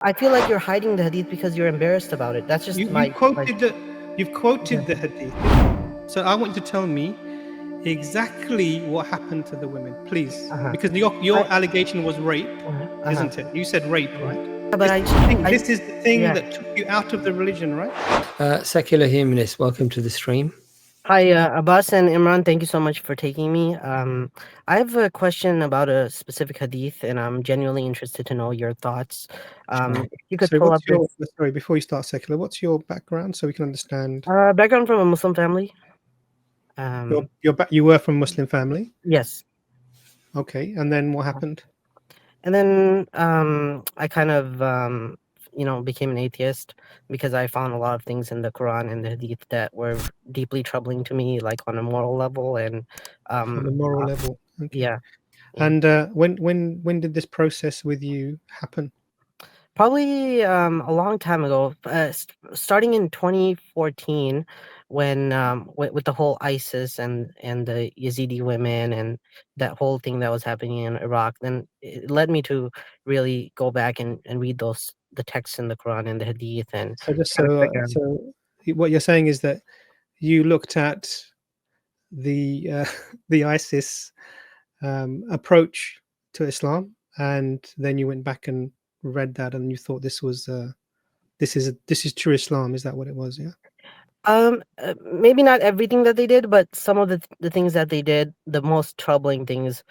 I feel like you're hiding the hadith because you're embarrassed about it. That's just You've my like. quoted you've Yeah. quoted the hadith. So I want you to tell me exactly what happened to the women, please, Uh-huh. because I, your allegation was rape, uh-huh. isn't it? You said rape, right? Yeah, but This is the thing yeah. that took you out of the religion, right? Secular humanist, welcome to the stream. Hi, Abbas and Imran. Thank you so much for taking me. I have a question about a specific hadith, and I'm genuinely interested to know your thoughts. If you could So pull what's up your this sorry, before you start secular, what's your background so we can understand? background from a Muslim family. You were from a Muslim family, Yes. okay, and then what happened? And then I kind of became an atheist because I found a lot of things in the Quran and the Hadith that were deeply troubling to me, like on a moral level. And On the moral uh, level, okay. yeah, yeah. And when did this process with you happen? Probably a long time ago, starting in 2014, when with the whole ISIS and the Yazidi women and that whole thing that was happening in Iraq. Then it led me to really go back and read the texts in the Quran and the Hadith and So just kind of figure out. so what you're saying is that you looked at the the ISIS approach to Islam, and then you went back and read that, and you thought this is true Islam. Is that what it was? Yeah. Maybe not everything that they did, but some of the things that they did, the most troubling things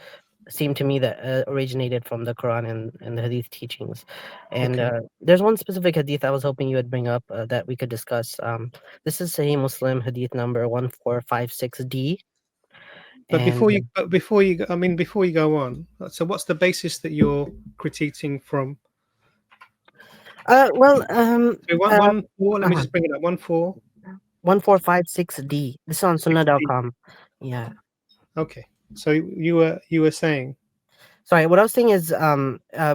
seem to me that originated from the Quran and the Hadith teachings. And Okay. there's one specific Hadith I was hoping you would bring up that we could discuss. This is Sahih Muslim Hadith number 1456D. But And before you go on, so what's the basis that you're critiquing from? well, So one four. Let me uh-huh. just bring it up. 1456D. This is on 6D. sunnah.com. Yeah. Okay. So you were saying. Sorry, what I was saying is,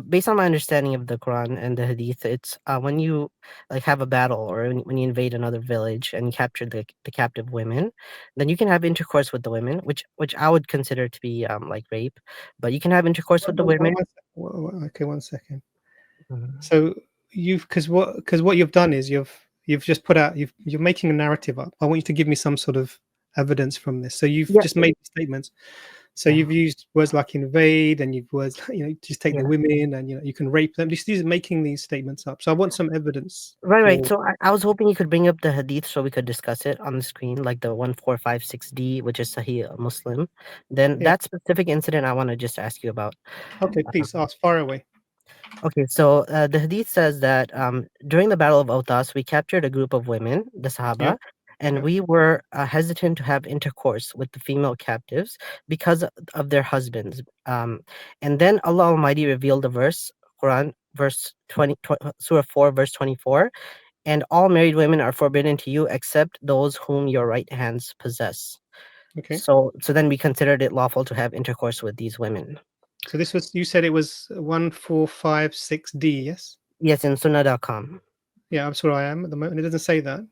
based on my understanding of the Quran and the Hadith, it's when you like have a battle or when you invade another village and you capture the captive women, then you can have intercourse with the women, which I would consider to be like rape, but you can have intercourse with the women. Okay, 1 second. Mhm. So because what you've done is you've just put out you're making a narrative up. I want you to give me some sort of evidence from this. So you've Yeah, just made statements. So yeah, you've used words like invade, and you've words just take the yeah. women, and you can rape them. These are making these statements up. So I want some evidence Right. for. So I was hoping you could bring up the Hadith so we could discuss it on the screen, like the 1456D, which is Sahih Muslim. Then Yeah. that specific incident I want to just ask you about. Okay, please ask far away. Okay, so the hadith says that during the Battle of Autas, we captured a group of women, the Yeah. Sahaba, and Yeah. we were hesitant to have intercourse with the female captives because of their husbands. And then Allah Almighty revealed the verse, Quran, verse 20, Surah 4, verse 24, and all married women are forbidden to you except those whom your right hands possess. Okay. So then we considered it lawful to have intercourse with these women. So this was, you said it was 1456D, yes? Yes, in sunnah.com. Yeah, that's where I am at the moment. It doesn't say that.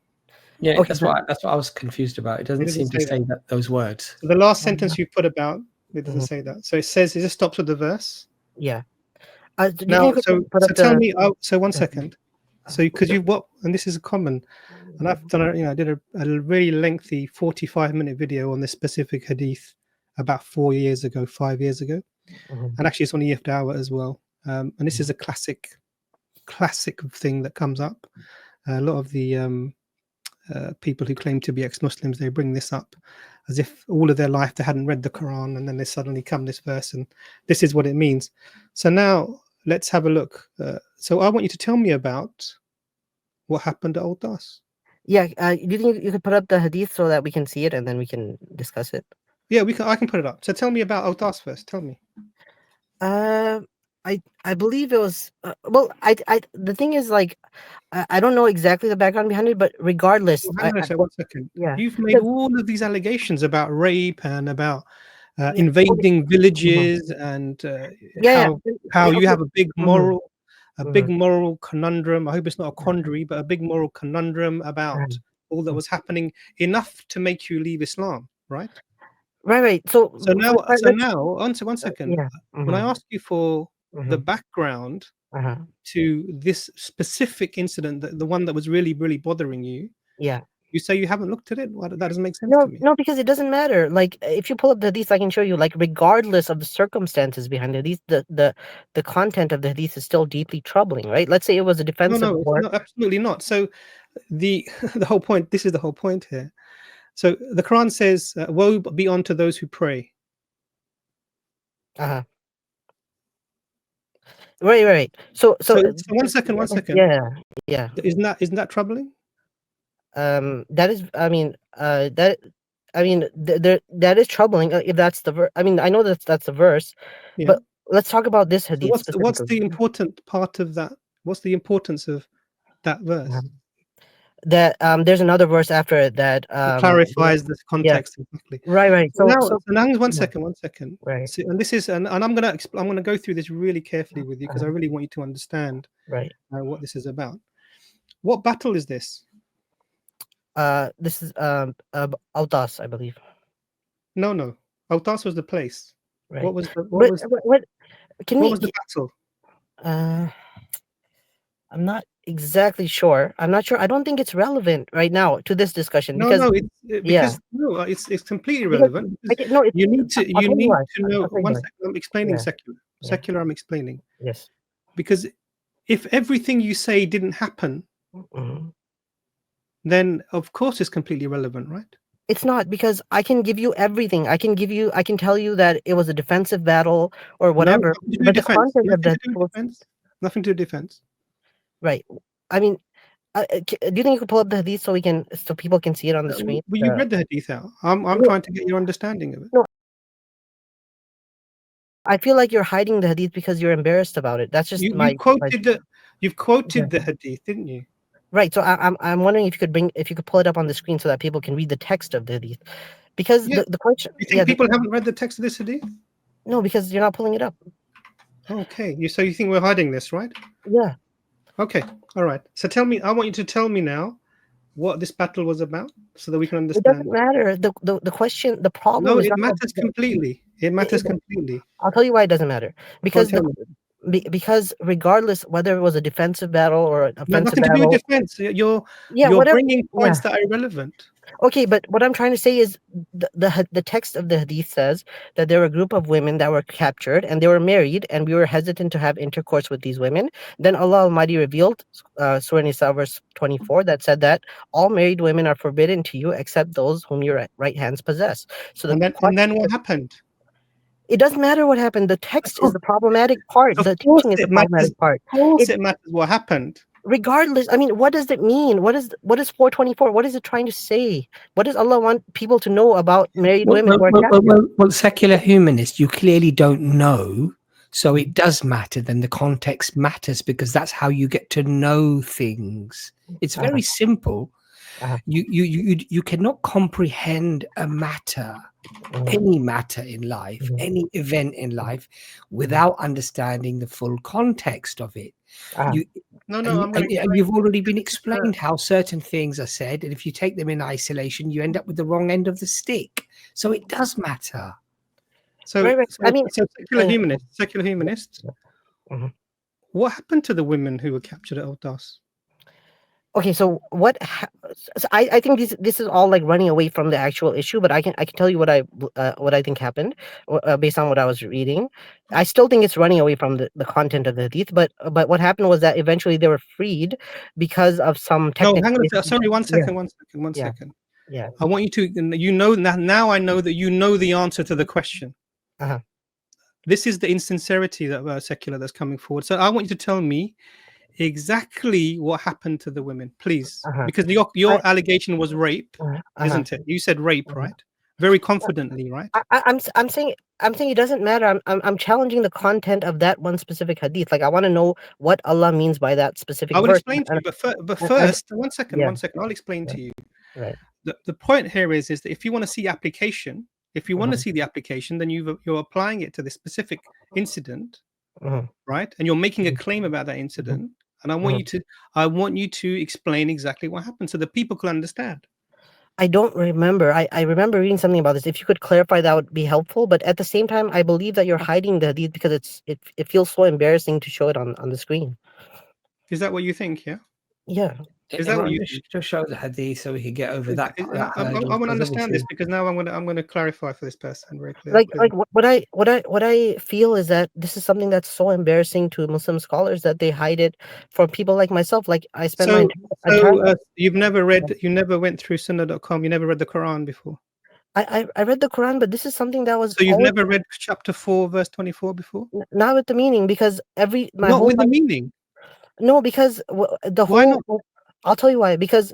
Yeah, Okay, that's what I was confused about. It It doesn't doesn't seem to say that. say that those words. So the last sentence you put about it doesn't Mhm. say that. So it says it just stops with the verse. Yeah. Do you Now, think we so could put so up tell the me. So 1 second. So because you what, and this is a common, and I've done I did a really lengthy 45-minute video on this specific hadith about 4 years ago, 5 years ago, Mhm, and actually it's on EFDawah as well. And this is mhm. a classic thing that comes up. A lot of the people who claim to be ex-Muslims, they bring this up as if all of their life they hadn't read the Quran, and then they suddenly come this verse, and this is what it means. So now let's have a look. So I want you to tell me about what happened at Old Das. Yeah, do you think you could put up the hadith so that we can see it and then we can discuss it? Yeah, we can. I can put it up. So tell me about Old Das first. Tell me. Uh, I believe it was well. I the thing is like I don't know exactly the background behind it, but regardless, Well, hang on a second. 1 second. yeah, You've made because all of these allegations about rape and about yeah, okay, invading mhm, villages, and yeah, how yeah, you okay, have mhm, a big mhm, moral conundrum. I hope it's not a yeah, quandary, but a big moral conundrum about all that mhm. was happening, enough to make you leave Islam, right? Right. So So for now, let's 1 second. yeah, When I mhm, ask you for the mhm, background to this specific incident, the one that was really, really bothering you, Yeah. you say you haven't looked at it? Well, that doesn't make sense No, to me. no, because it doesn't matter. Like, if you pull up the hadith, I can show you. Like, regardless of the circumstances behind the hadith, the content of the hadith is still deeply troubling, right? Let's say it was a defensive war. No, absolutely not. So the the whole point. This is the whole point here. So the Quran says, "Woe be unto those who pray." Uh-huh. Right. So So, one second, yeah. Isn't that troubling? That is, I mean, that is troubling, if that's the verse. I mean, I know that's the verse, Yeah. but let's talk about this So hadith what's specifically. the important part of that? What's the importance of that verse? That there's another verse after it that It clarifies the context exactly. Right. So So now, one yeah, second. right, So, and this is, and I'm gonna go through this really carefully with you because I really want you to understand right. what this is about. What battle is this? This is Autas, I believe. No. Autas was the place. Right. What was the What can what we? was the battle? I'm not exactly sure. I'm not sure. I don't think it's relevant right now to this discussion No, because because no, it's completely because irrelevant. I Because can, no, it's, I'll you tell you need why. to know. I'll tell you One why. second, I'm explaining Yeah. secular. Yeah. Secular, I'm explaining. Yes. Because if everything you say didn't happen, then of course it's completely irrelevant, right? It's not, because I can give you everything. I can tell you that it was a defensive battle or No, whatever. nothing to do But with the defense. content of Nothing that to do with was defense. Nothing to do with defense. right. I mean, do you think you could pull up the hadith so people can see it on the screen? Well, you read the hadith out. I'm No, trying to get your understanding of it. no. I feel like you're hiding the hadith because you're embarrassed about it. That's just You've quoted the hadith, didn't you? Right. So I'm wondering if you could pull it up on the screen so that people can read the text of the hadith. Because Yeah. the question, You think people haven't read the text of this hadith? no, because you're not pulling it up. Okay. So you think we're hiding this, right? Yeah. Okay. All right. So I want you to tell me now what this battle was about so that we can It understand. doesn't matter. The question, the problem No, is it not matters completely. It matters completely. I'll tell you why it doesn't matter. Go on, Because tell me. because regardless whether it was a defensive battle or an No, offensive nothing to do with battle, defense. yeah, You're whatever, bringing yeah. points that are irrelevant. Okay, but what I'm trying to say is the text of the hadith says that there were a group of women that were captured and they were married, and we were hesitant to have intercourse with these women. Then Allah Almighty revealed Surah Nisa verse 24 that said that all married women are forbidden to you except those whom your right hands possess. So And then what happened? it doesn't matter what happened. The text is course- the problematic part. Of The course teaching is the it matters. problematic part. Of course it matters what happened. Regardless, I mean, what does it mean? What is 424? What is it trying to say? What does Allah want people to know about married women who are captive? Well, secular humanist, you clearly don't know, so it does matter. Then the context matters because that's how you get to know things. It's very simple. You cannot comprehend a matter, any matter in life, any event in life, without understanding the full context of it. You've already been explained how certain things are said, and if you take them in isolation, you end up with the wrong end of the stick. So it does matter. So, Right. I mean, secular humanists. What happened to the women who were captured at Autas? Okay, so I think this is all like running away from the actual issue, but I can tell you what I think happened based on what I was reading. I still think it's running away from the content of the hadith, but what happened was that eventually they were freed because of some technical. No, hang on a second. Sorry, one second. Yeah. I want you to now I know that you know the answer to the question. This is the insincerity that secular that's coming forward. So I want you to tell me exactly what happened to the women, please, because your allegation was rape, isn't it? You said rape, right? Very confidently, right? I'm saying it doesn't matter. I'm challenging the content of that one specific hadith. Like, I want to know what Allah means by that specific I will verse. explain to you, but first, one second. I'll explain to you. Right. The point here is that if you want to see application, then you're applying it to this specific incident, right? And you're making a claim about that incident. And I want you to explain exactly what happened so that people can understand. I don't remember. I remember reading something about this. If you could clarify, that would be helpful. But at the same time, I believe that you're hiding the hadith because it feels so embarrassing to show it on the screen. Is that what you think? Yeah. Yeah. Is that what Imran, you just think? to show the hadith so we can get over that I hurdle, want to because understand obviously this, because now I'm gonna clarify for this person very Like clearly. what I feel is that this is something that's so embarrassing to Muslim scholars that they hide it from people like myself. Like I spent my So, entire life. you never went through Sunnah.com. You never read the Quran before. I read the Quran, but this is something that was So you've always never read chapter 4, verse 24 before? not with the meaning because my Not whole with the life. meaning. No, because the Why whole. not? I'll tell you why. Because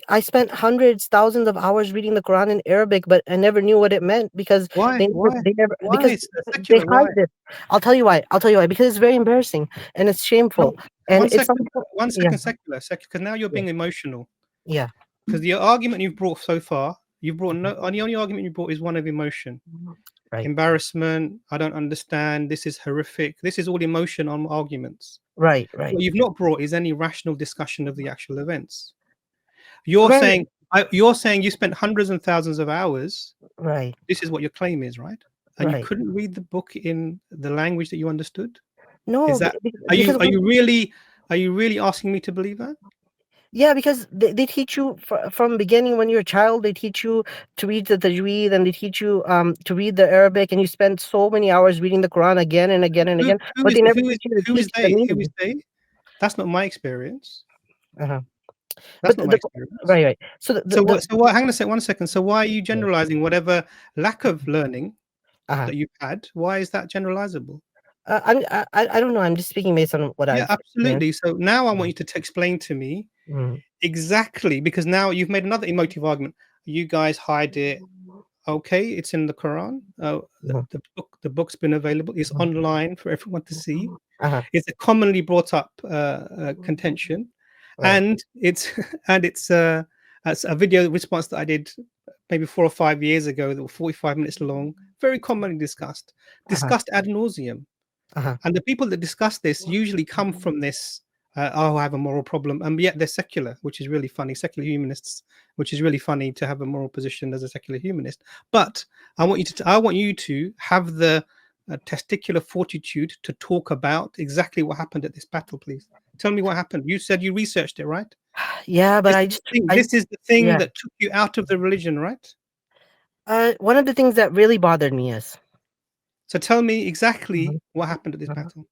I spent hundreds, thousands of hours reading the Quran in Arabic, but I never knew what it meant because Why? Why? they never, Why? because It's they secular. hide Why? this. I'll tell you why. I'll tell you why. Because it's very embarrassing and it's No, shameful, and one it's second. something. One Yeah, second. Secular. Secular. Because now you're yeah, being emotional. yeah. Because the argument you've brought so far, you've brought no. The only argument you brought is one of emotion, Right, embarrassment. I don't understand. This is horrific. This is all emotion on arguments. right, right, What you've not brought is any rational discussion of the actual events. You're right, saying you're saying you spent hundreds and thousands of hours. right, This is what your claim is, right? And you right. couldn't read the book in the language that you understood. Is No, that because are you really asking me to believe that? yeah, because they teach you from beginning when you're a child. They teach you to read the tajweed and they teach you to read the Arabic, and you spend so many hours reading the Quran again and again and Who again. But they never teach you to who is teach the they? Who is meaning. they? That's not my experience. Uh-huh. That's But not my the experience. right, right. So So what? Hang on a second. 1 second. So why are you yeah. generalizing whatever lack of learning Uh-huh. that you've had? Why is that generalizable? I don't know. I'm just speaking based on what Yeah, I've experienced. absolutely. So now I want you to explain to me Mhm. exactly, because now you've made another emotive argument. You guys hide it. Okay, it's in the Quran. Mhm. The book's been available. It's Mhm. online for everyone to see. Uh-huh. It's a commonly brought up contention, Right. and it's it's a video response that I did maybe 4 or 5 years ago that was 45 minutes long, very commonly Uh-huh. discussed ad nauseum. Uh-huh. And the people that discuss this usually come from this, oh, I have a moral problem, and yet they're secular, which is really funny. Secular humanists, which is really funny to have a moral position as a secular humanist. But I want you to have the testicular fortitude to talk about exactly what happened at this battle, please. Tell me what happened. You said you researched it, right? Yeah, but This I is the just thing. I This is the thing yeah. that took you out of the religion, right? One of the things that really bothered me is So tell me Mhm. exactly what happened at this Uh-huh. battle.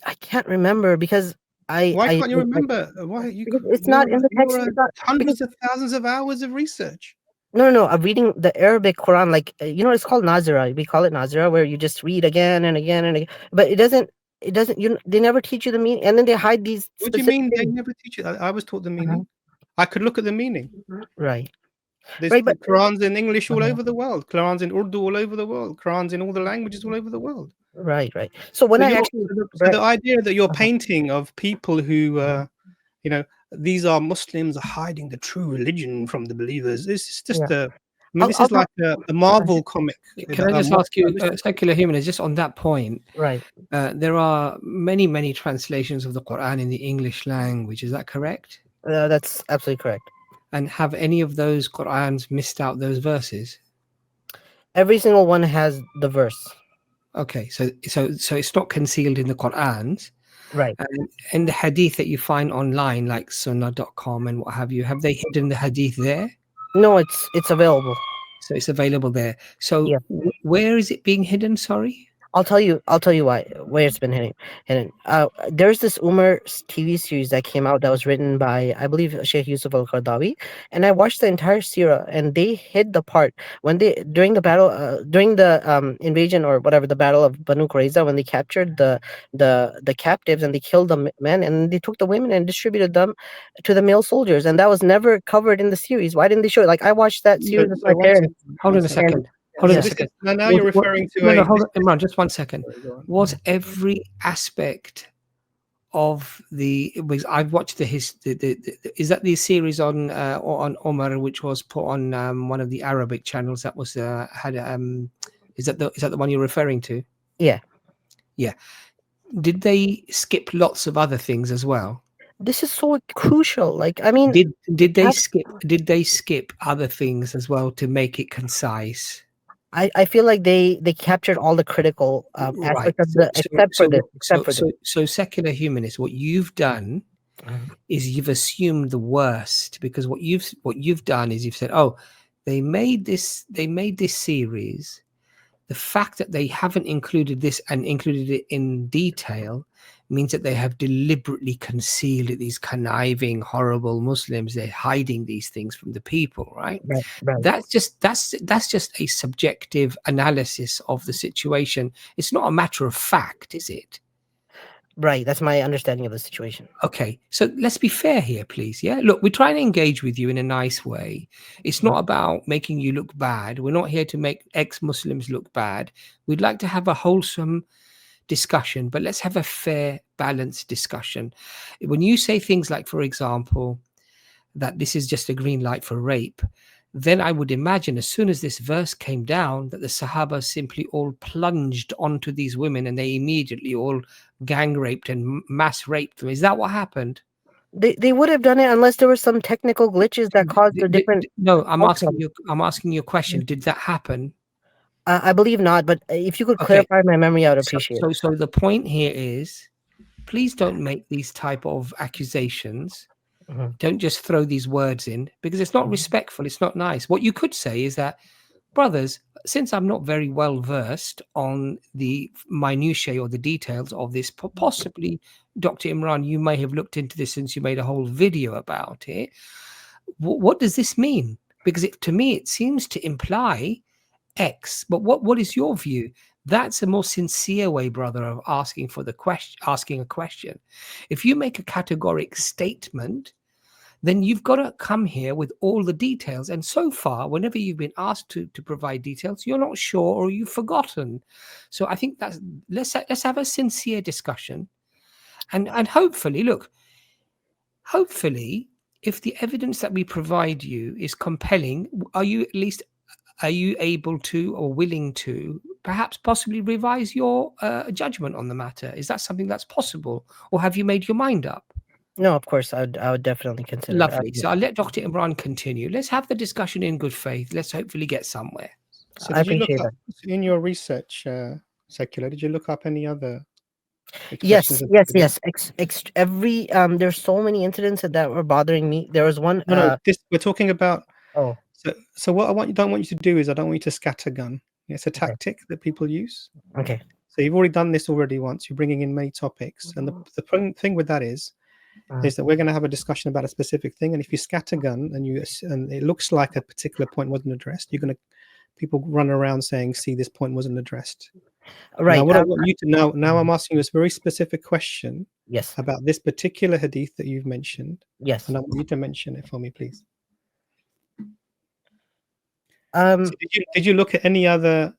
I can't remember because Why I can't you like remember? Why because it's not in the text. you're It's not because hundreds of thousands of hours of research. no. I'm reading the Arabic Quran. Like it's called Nazira. We call it Nazira, where you just read again and again and again. But it doesn't. It doesn't. They never teach you the meaning, and then they hide these What do you specific mean they things. never teach you? I was taught the Uh-huh. meaning. I could look at the meaning. Right. There's Right. the But Quran's in English all uh-huh. over the world. Quran's in Urdu all over the world. Quran's in all the languages all over the world. Right. Right. So when I actually So the right. idea that you're Uh-huh. painting of people who, Uh-huh. you know, these are Muslims are hiding the true religion from the believers. This is Yeah. just a. I mean, this I'll is talk. like a Marvel comic. can I A just Marvel, ask you, secular humanist, just on that point, Right. there are many translations of the Quran in the English language. Is that correct? That's absolutely correct. And have any of those Qurans missed out those verses? Every single one has the verse. Okay, so it's not concealed in the Qurans. Right. And the hadith that you find online, like sunnah.com and what have they hidden the hadith there? No, it's available. So it's available there. So Yeah. where is it being hidden? Sorry? I'll tell you why where it's been hidden. There's this Umar TV series that came out that was written by I believe Sheikh Yusuf al-Qaradawi, and I watched the entire seerah, and they hid the part when they during the battle during the invasion or whatever, the battle of Banu Qurayza, when they captured the captives and they killed the men, and they took the women and distributed them to the male soldiers, and that was never covered in the series. Why didn't they show it? Like I watched that series with So my one parents, second. Hold One on a second. and second. Hold on So a yeah, this is second. now you're referring to No, a. hold on, Imran, just 1 second. Sorry, go on. Was every aspect of the, because I've watched is that the series on Omar, which was put on one of the Arabic channels that was had is that the one you're referring to? yeah. Yeah. Did they skip lots of other things as well? This is so crucial. Like, I mean, Did they that, skip other things as well to make it concise? I feel like they captured all the critical Right. aspects of the except for this, except for this. So secular humanists, what you've done is you've assumed the worst, because what you've done is you've said, oh, they made this series. The fact that they haven't included this and included it in detail means that they have deliberately concealed it. These conniving, horrible Muslims, they're hiding these things from the people, right? Right, right, That's just a subjective analysis of the situation. It's not a matter of fact, is it? right. That's my understanding of the situation. Okay, so let's be fair here, please. Yeah, look, we're trying to engage with you in a nice way. It's not about making you look bad. We're not here to make ex-Muslims look bad. We'd like to have a wholesome discussion, but let's have a fair, balanced discussion. When you say things like, for example, that this is just a green light for rape, then I would imagine as soon as this verse came down that the Sahaba simply all plunged onto these women and they immediately all gang raped and mass raped them. Is that what happened? They would have done it unless there were some technical glitches that caused a different No, I'm asking outcome. you. I'm asking you a question. Did that happen? I believe not, but if you could Okay. clarify my memory, I would So, appreciate so, it. so the point here is, please don't make these type of accusations. Mhm. Don't just throw these words in, because it's not respectful. It's not nice. What you could say is that, brothers, since I'm not very well versed on the minutiae or the details of this, possibly, Dr. Imran, you may have looked into this since you made a whole video about it. What does this mean? Because to me, it seems to imply X. But what is your view? That's a more sincere way, brother, of asking for the question, asking a question. If you make a categoric statement, then you've got to come here with all the details. And so far, whenever you've been asked to provide details, you're not sure or you've forgotten. So I think that's let's have a sincere discussion, and hopefully, look, hopefully, if the evidence that we provide you is compelling, are you able to or willing to perhaps possibly revise your judgment on the matter? Is that something that's possible, or have you made your mind up? No, of course, I would definitely consider it. Lovely. So I'll let Dr. Imran continue. Let's have the discussion in good faith. Let's hopefully get somewhere. So I did you look appreciate up that. in your research, secular? Did you look up any other expressions Yes, of yes, belief? yes. Every there's so many incidents that were bothering me. There was one. No. This we're talking about. Oh, So what don't want you to do is I don't want you to scattergun. It's a okay, tactic that people use. okay. So you've already done this already once. You're bringing in many topics, and the thing with that is that we're going to have a discussion about a specific thing, and if you scattergun and it looks like a particular point wasn't addressed, people run around saying, "See, this point wasn't addressed." Now, Right. what I want you to know now, I'm asking you a very specific question Yes, about this particular hadith that you've mentioned, yes. and I want you to mention it for me, please. Um, So did you look at any other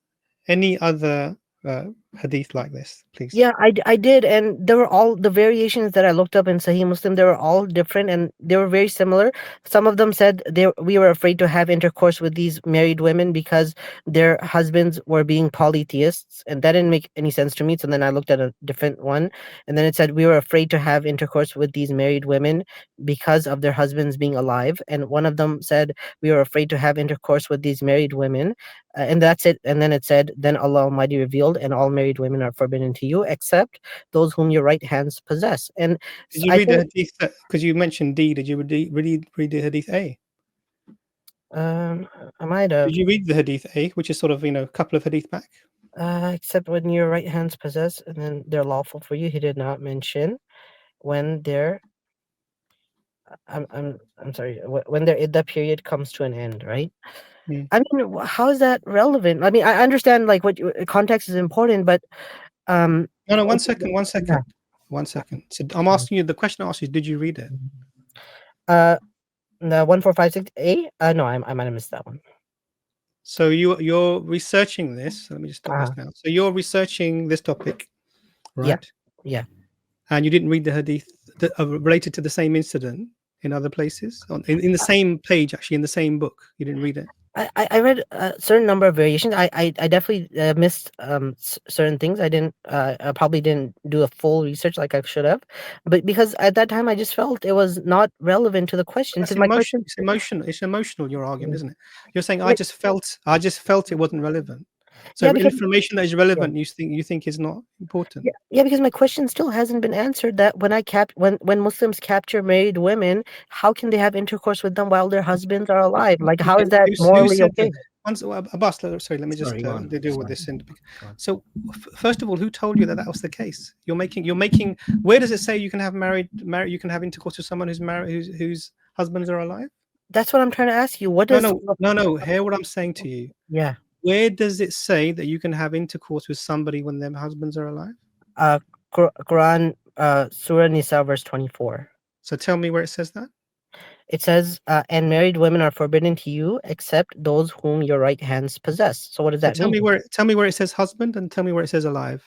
hadith like this, please? Yeah, I did, and there were all the variations that I looked up in Sahih Muslim. They were all different, and they were very similar. Some of them said we were afraid to have intercourse with these married women because their husbands were being polytheists, and that didn't make any sense to me. So then I looked at a different one, and then it said we were afraid to have intercourse with these married women because of their husbands being alive. And one of them said we were afraid to have intercourse with these married women, and that's it. And then it said, then Allah Almighty revealed, and all married women are forbidden to you except those whom your right hands possess. And Did you I read the think hadith? Because you mentioned D. Did you read the hadith A? I might have Did you read the hadith A, which is sort of a couple of hadith back? except when your right hands possess, and then they're lawful for you. He did not mention when they're I'm sorry, when their iddah period comes to an end, right? Hmm. I mean, how is that relevant? I mean, I understand like what context is important, but No, one okay, second. yeah. So I'm asking you, the question I asked you, did you read it? The 1456A. No, I might have missed that one. So you're researching this. Let me just stop this now. So you're researching this topic, right? Yeah. And you didn't read the hadith related to the same incident in other places in the same page, actually in the same book. You didn't read it. I read a certain number of variations. I definitely missed certain things. I probably didn't do a full research like I should have, but because at that time I just felt it was not relevant to the question. That's Because my emotion. question, It's emotional. It's emotional. Your argument, yeah, isn't it? You're saying yeah, I just felt it wasn't relevant. So yeah, because information that is yeah. relevant, you think is not important. Yeah, yeah, because my question still hasn't been answered. That when Muslims capture married women, how can they have intercourse with them while their husbands are alive? Like, how Okay, is that who morally said that? okay? Once, Abbas, sorry, let me just Sorry, go on. deal with Sorry, this. go on. So, first of all, who told you that that was the case? You're making. Where does it say you can have you can have intercourse with someone who's married, whose husbands are alive? That's what I'm trying to ask you. What No, does no, no, no. Hear what I'm saying to you. yeah, Where does it say that you can have intercourse with somebody when their husbands are alive? uh, Quran, Surah Nisa, verse 24. So tell me where it says that. It says, "And married women are forbidden to you, except those whom your right hands possess." So what does So that mean? tell me where it says husband and tell me where it says alive.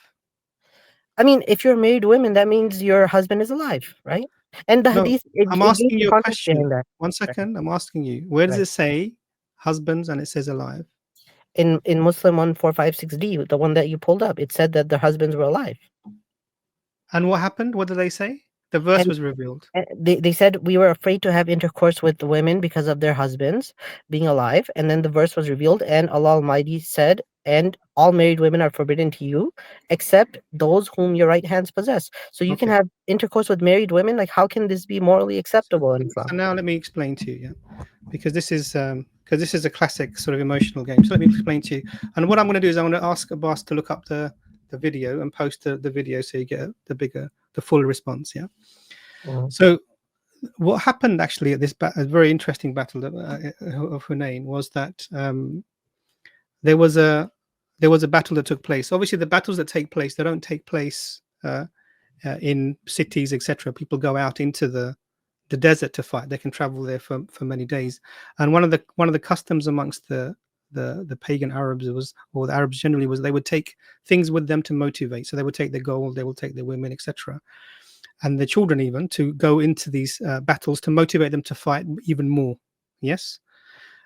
I mean, if you're married women, that means your husband is alive, right? And the No, hadith, I'm it gives asking the you a context question. behind that. One Right, second, I'm asking you. Where does right. it say husbands and it says alive? In Muslim 1456D, the one that you pulled up, it said that their husbands were alive. And what happened? What did they say? The verse And was revealed. they said we were afraid to have intercourse with the women because of their husbands being alive. And then the verse was revealed, and Allah Almighty said, "And all married women are forbidden to you, except those whom your right hands possess." So you can Okay. have intercourse with married women. Like, how can this be morally So, acceptable in so Islam? now let me explain to you, yeah, because this is a classic sort of emotional game. So let me explain to you. And what I'm going to do is I'm going to ask Abbas to look up the video and post the video so you get the full response. Yeah. Mhm. So what happened actually at this a very interesting battle of Hunain was that there was a battle that took place. Obviously, the battles that take place, they don't take place in cities, etc. People go out into the desert to fight. They can travel there for many days. And one of the customs amongst the pagan Arabs was, or the Arabs generally, was they would take things with them to motivate. So they would take their gold, they would take their women, etc., and the children even, to go into these battles to motivate them to fight even more. Yes.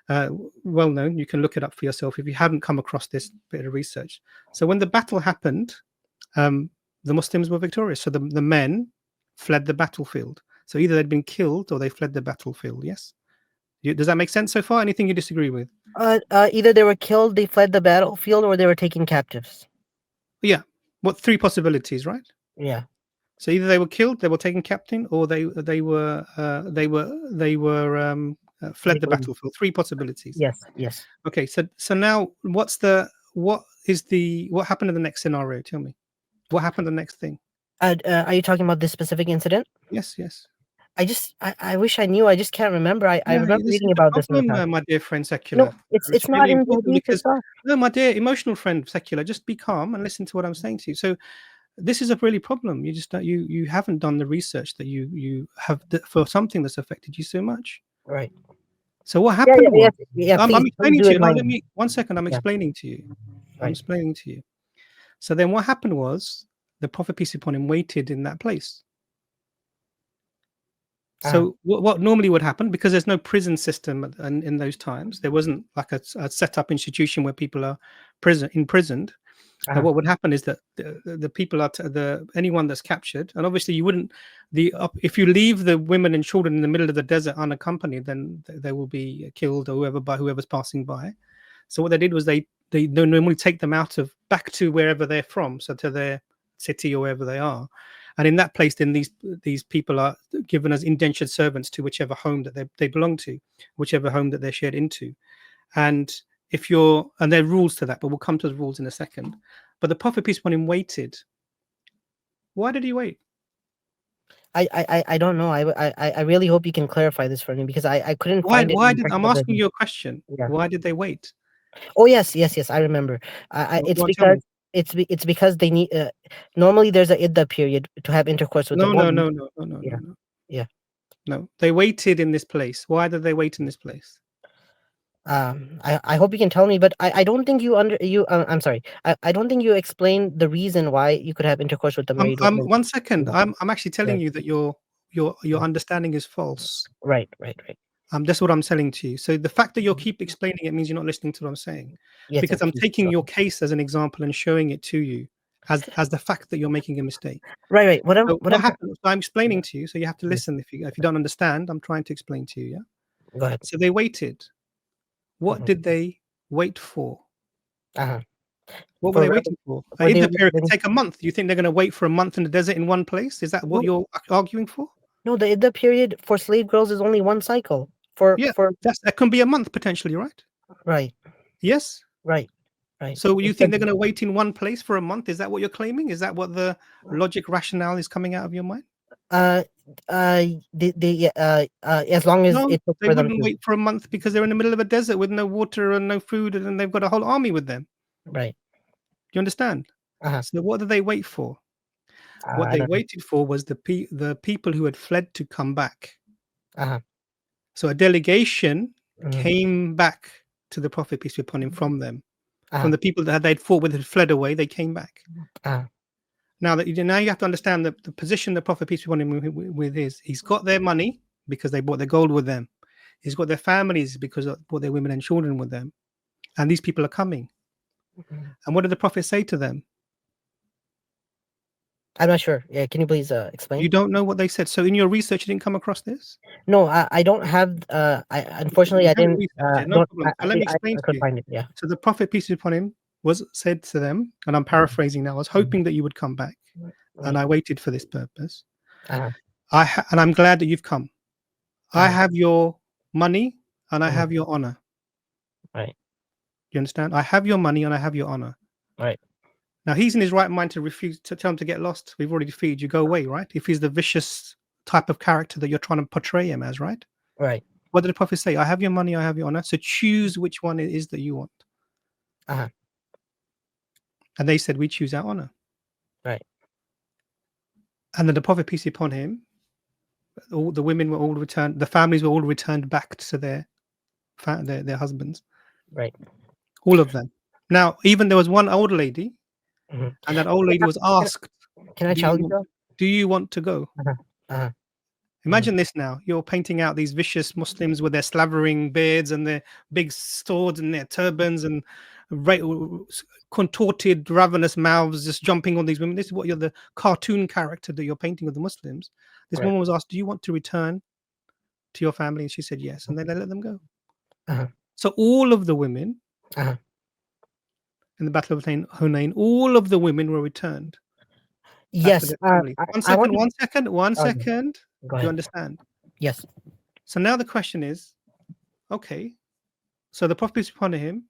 uh, well known. You can look it up for yourself if you haven't come across this bit of research. So when the battle happened, um, the Muslims were victorious. So the men fled the battlefield. So either they'd been killed or they fled the battlefield. Yes. Does that make sense so far? Anything you disagree with? Either they were killed, they fled the battlefield, or they were taken captives. Yeah. What three possibilities, right? Yeah. So either they were killed, they were taken captain, or they were They fled the were, battlefield. Three possibilities. yes, yes. Okay, so now what happened in the next scenario? Tell me, what happened the next thing? Are you talking about this specific incident? Yes, yes. I wish I knew. I just can't remember. I Yeah, remember this is reading the about this in the problem, past. my dear friend Secular. No, it's It's not really in the important hadith because itself. no, my dear emotional friend Secular, just be calm and listen to what I'm saying to you. So this is a really problem. You just you haven't done the research that you have for something that's affected you so much. Right. So what Yeah, happened yeah, was, yes, yeah. I'm Please explaining do to it, you. Now mind. let me 1 second. I'm Yeah, explaining to you. I'm right. explaining to you. So then what happened was the Prophet peace be upon him waited in that place. Uh, So what normally would happen, because there's no prison system in those times, there wasn't like a set up institution where people are imprisoned. uh, What would happen is that the people are anyone that's captured, and obviously you wouldn't if you leave the women and children in the middle of the desert unaccompanied, then they will be killed or whoever's passing by. So what they did was they normally take them back to wherever they're from, so to their city or wherever they are, and in that place, then these people are given as indentured servants to whichever home that they belong to, whichever home that they're shared into, and there are rules to that, but we'll come to the rules in a second. But the Prophet peace upon him waited. Why did he wait? I don't know. I really hope you can clarify this for me because I couldn't Why find it in why the did text I'm of the asking you a question? yeah. Why did they wait? Oh yes, yes, yes. I remember. It's Go on, tell because me. it's because they need. Normally, there's a idda period to have intercourse with the No, no, woman. no, no, no, no, no, Yeah, no. yeah. No. They waited in this place. Why did they wait in this place? I hope you can tell me, but I don't think you under you. I'm sorry. I don't think you explained the reason why you could have intercourse with the married I'm woman. 1 second. Yeah, I'm actually telling right, you that your yeah. understanding is false. Right, right, right. That's what I'm telling to you. So the fact that you'll keep explaining it means you're not listening to what I'm saying, Yes, because yes, I'm please taking go your ahead. case as an example and showing it to you as the fact that you're making a mistake. Right, right. What So what what I'm happened? So I'm explaining yeah, to you, so you have to yeah. listen. If you don't understand, I'm trying to explain to you. Yeah. Go ahead. So they waited. What Mhm. did they wait for? Uh-huh. What were For they rebel waiting for? for they Iddah were period could waiting. take a month. You think they're going to wait for a month in the desert in one place? Is that what No, you're arguing for? no, the period for slave girls is only one cycle. Yeah, For that can be a month potentially, right? right, Yes. right, right. So you It think said they're going to wait in one place for a month? Is that what you're claiming? Is that what the logic rationale is coming out of your mind? uh as long as No, it took they for them wouldn't to wait for a month because they're in the middle of a desert with no water and no food, and then they've got a whole army with them. right. You understand? Uh-huh. So what did they wait for? What I they don't know. waited for was the people who had fled to come back. Uh-huh. So a delegation Mhm. came back to the Prophet, peace be upon him, from them. From Uh-huh. the people that they'd fought with had fled away, they came back. Uh-huh. Now you have to understand the position the Prophet, peace be upon him, with is he's got their money because they bought their gold with them. He's got their families because they brought their women and children with them. And these people are coming. Mhm. And what did the Prophet say to them? I'm not sure. Yeah, can you please You explain? don't know what they said. So in your research, you didn't come across this? No, I don't have I Okay, unfortunately you I haven't didn't researched it, no don't problem. So let me explain I to couldn't you. find it. Yeah. So the Prophet, peace be upon him, was said to them, and I'm paraphrasing now, I was Mhm. hoping that you would come back, and Right. I waited for this purpose. Uh-huh. And I'm glad that you've come. I Uh-huh. have your money and I Mhm. have your honor. Right. You understand? I have your money and I have your honor. Right. Now he's in his right mind to refuse to tell him to get lost. We've already defeated you. Go away, right? If he's the vicious type of character that you're trying to portray him as, right? Right. What did the prophet say? I have your money, I have your honor. So choose which one it is that you want. Uh-huh. And they said, we choose our honor. Right. And then the prophet, peace be upon him, all the women were all returned, the families were all returned back to their husbands. Right. All of them. Now, even there was one old lady, Mhm. and that old lady was Can asked, can I "Do you challenge want? you? Do you want to go?" Uh-huh. Uh-huh. Mhm. Imagine this now. You're painting out these vicious Muslims with their slavering beards and their big swords and their turbans and right, contorted, ravenous mouths just jumping on these women. This is what you're the cartoon character that you're painting of the Muslims. This Right. woman was asked, "Do you want to return to your family?" And she said yes. And then they let them go. Uh-huh. So all of the women Uh-huh. in the Battle of Hunain, all of the women were returned back to Yes. their families. One I second, wanted one second, one oh, second. go Do you ahead. understand? Yes. So now the question is, okay, so the Prophet peace be upon him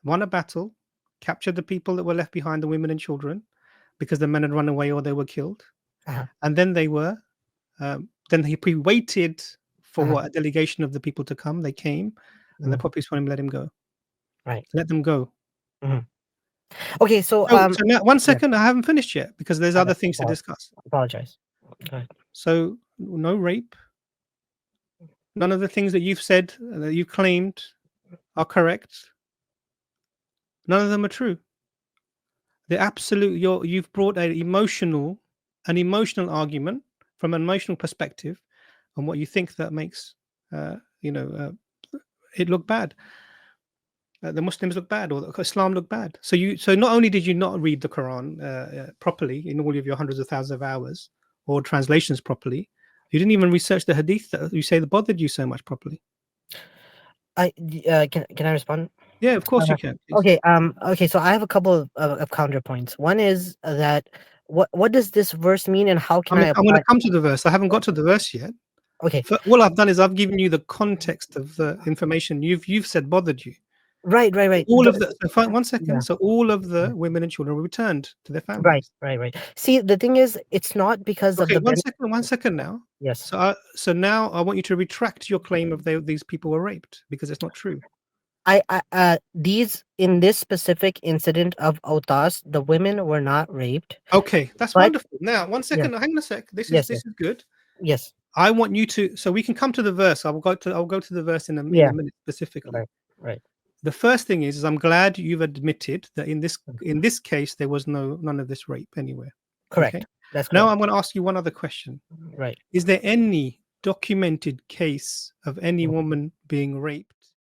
won a battle, captured the people that were left behind, the women and children, because the men had run away or they were killed. Uh-huh. And then they were, then he waited for Uh-huh. what? A delegation of the people to come. They came, and the Mhm. Prophet peace be upon him let him go. Right. Let them go. Mhm. Okay, so So now, one yeah, second, I haven't finished yet because there's I other things to discuss. apologize. Go ahead. So no rape. None of the things that you've said, that you've claimed are correct. None of them are true. The absolute you've brought an emotional argument from an emotional perspective on what you think that makes uh, you know it look bad. The Muslims look bad, or Islam look bad. So not only did you not read the Quran properly in all of your hundreds of thousands of hours or translations properly, you didn't even research the Hadith that you say that bothered you so much properly. Can I respond? Yeah, of course Uh, you can. Please. okay, so I have a couple of counterpoints. One is that what does this verse mean and how can I I'm going apply to come to the verse. I haven't got to the verse yet. okay. All I've done is I've given you the context of the information you've said bothered you. Right, right, right. All of the one Yeah. second. So all of the women and children were returned to their Right, families. right, right. See, the thing is, it's not because of Okay, the ben one second now. yes. So now I want you to retract your claim of these people were raped because it's not true. These in this specific incident of Otas, the women were not raped, Okay, that's but wonderful. Now, one yeah, second. Hang on a sec. This is yes, this yes, is good. yes, I want you to. So we can come to the verse. I'll go to the verse in a yeah, minute specifically. right, right, The first thing is I'm glad you've admitted that in this case there was none of this rape anywhere. Okay. correct. That's Now correct. I'm going to ask you one other question. Right. Is there any documented case of any woman being raped